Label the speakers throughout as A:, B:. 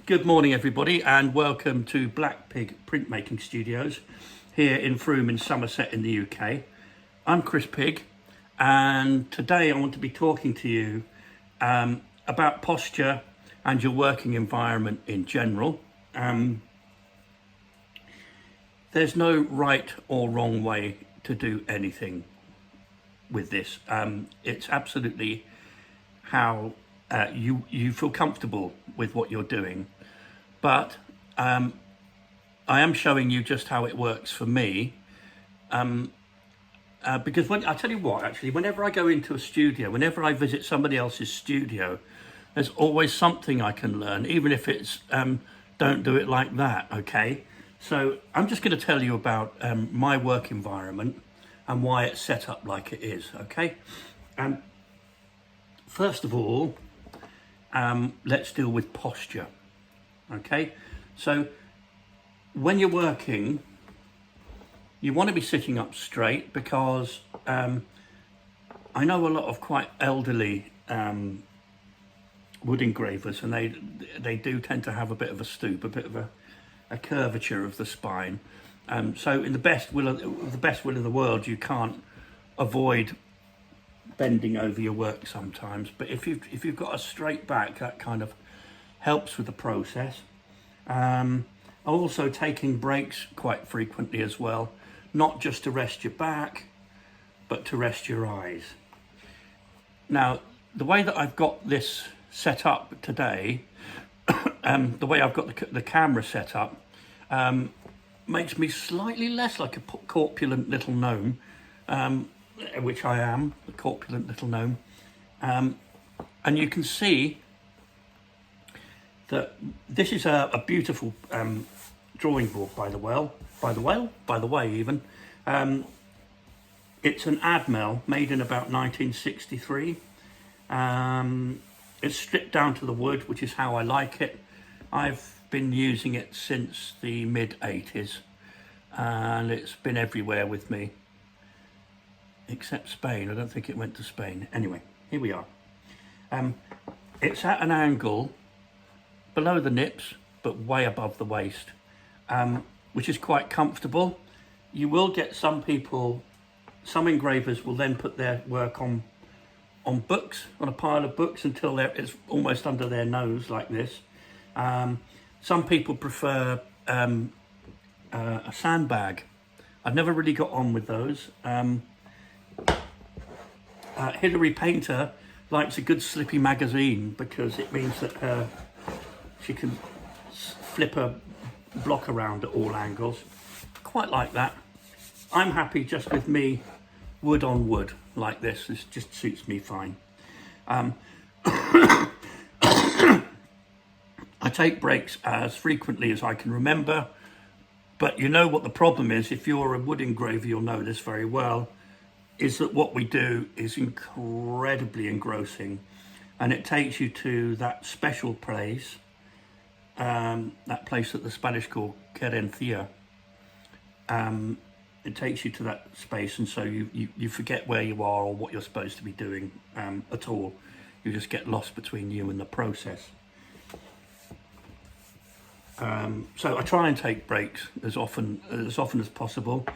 A: Good morning everybody and welcome to Black Pig Printmaking Studios here in Frome in Somerset in the UK. I'm Chris Pig and today I want to be talking to you about posture and your working environment in general. There's no right or wrong way to do anything with this. It's absolutely how you feel comfortable with what you're doing, but I am showing you just how it works for me, because I tell you what, actually, whenever I go into a studio, whenever I visit somebody else's studio, there's always something I can learn, even if it's don't do it like that. Okay, so I'm just going to tell you about my work environment and why it's set up like it is. Okay, first of all, let's deal with posture. Okay, so when you're working, you want to be sitting up straight, because I know a lot of quite elderly wood engravers, and they do tend to have a bit of a stoop, a bit of a curvature of the spine. So in the best will of the world, you can't avoid bending over your work sometimes, but if you've got a straight back, that kind of helps with the process. Also taking breaks quite frequently as well, not just to rest your back but to rest your eyes. Now, the way that I've got this set up today, the way I've got the camera set up, makes me slightly less like a corpulent little gnome, which I am, a corpulent little gnome, and you can see that this is a beautiful drawing board, by the way, even. It's an Admel made in about 1963. It's stripped down to the wood, which is how I like it. I've been using it since the mid-80s, and it's been everywhere with me. Except Spain. I don't think it went to Spain. Anyway, here we are. It's at an angle below the nips, but way above the waist, which is quite comfortable. You will get some engravers will then put their work on books, on a pile of books, until it's almost under their nose like this. Some people prefer a sandbag. I've never really got on with those. Hilary Painter likes a good slippy magazine, because it means that she can flip a block around at all angles. Quite like that. I'm happy just with me wood on wood like this. This just suits me fine. I take breaks as frequently as I can remember, but you know what the problem is, if you're a wood engraver, you'll know this very well, is that what we do is incredibly engrossing, and it takes you to that special place, that place that the Spanish call querencia. It takes you to that space, and so you forget where you are or what you're supposed to be doing at all. You just get lost between you and the process. So I try and take breaks as often as possible,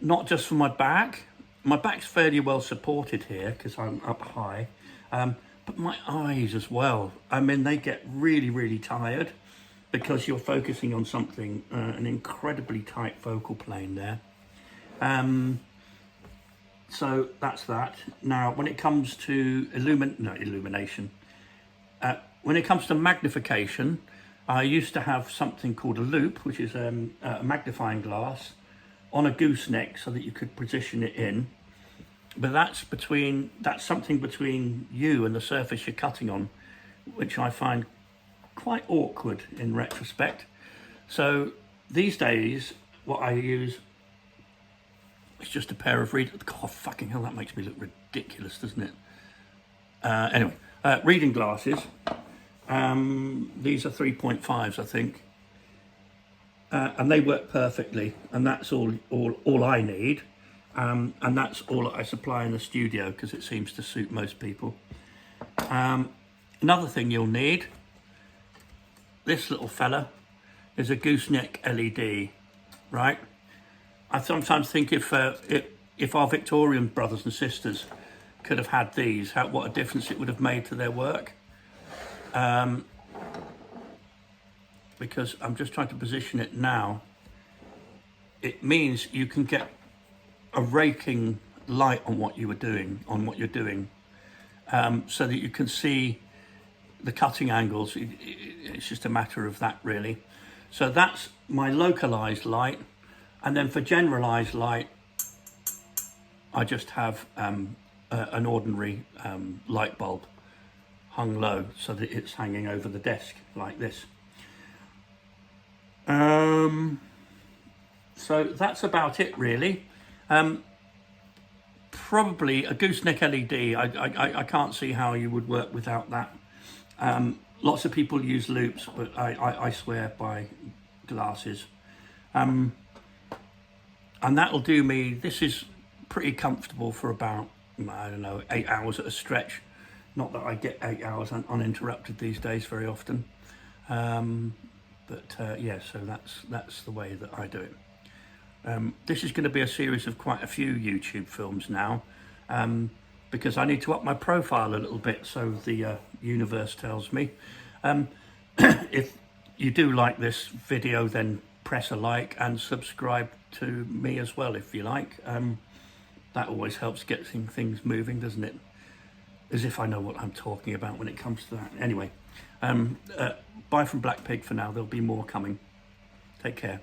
A: not just for my back. My back's fairly well supported here because I'm up high, but my eyes as well. I mean, they get really, really tired because you're focusing on something, an incredibly tight focal plane there. So that's that. Now, when it comes to illumination, when it comes to magnification, I used to have something called a loop, which is a magnifying glass on a gooseneck so that you could position it in. But that's something between you and the surface you're cutting on, which I find quite awkward in retrospect. So these days, what I use is just a pair of God, fucking hell, that makes me look ridiculous, doesn't it? Anyway, reading glasses. These are 3.5s, I think, and they work perfectly, and that's all I need. And that's all that I supply in the studio, because it seems to suit most people. Another thing you'll need this little fella is a gooseneck LED, right? I sometimes think if our Victorian brothers and sisters could have had these, what a difference it would have made to their work. Because I'm just trying to position it now. It means you can get a raking light on what you're doing, so that you can see the cutting angles. It's just a matter of that, really. So that's my localized light, and then for generalized light, I just have an ordinary light bulb hung low, so that it's hanging over the desk like this. So that's about it, really. Probably a gooseneck LED. I can't see how you would work without that. Lots of people use loops, but I swear by glasses. And that'll do me. This is pretty comfortable for about, I don't know, 8 hours at a stretch. Not that I get 8 hours uninterrupted these days very often. Yeah, so that's the way that I do it. This is going to be a series of quite a few YouTube films now, because I need to up my profile a little bit, so the universe tells me. If you do like this video, then press a like and subscribe to me as well if you like. That always helps get things moving, doesn't it? As if I know what I'm talking about when it comes to that. Anyway, bye from Black Pig for now. There'll be more coming. Take care.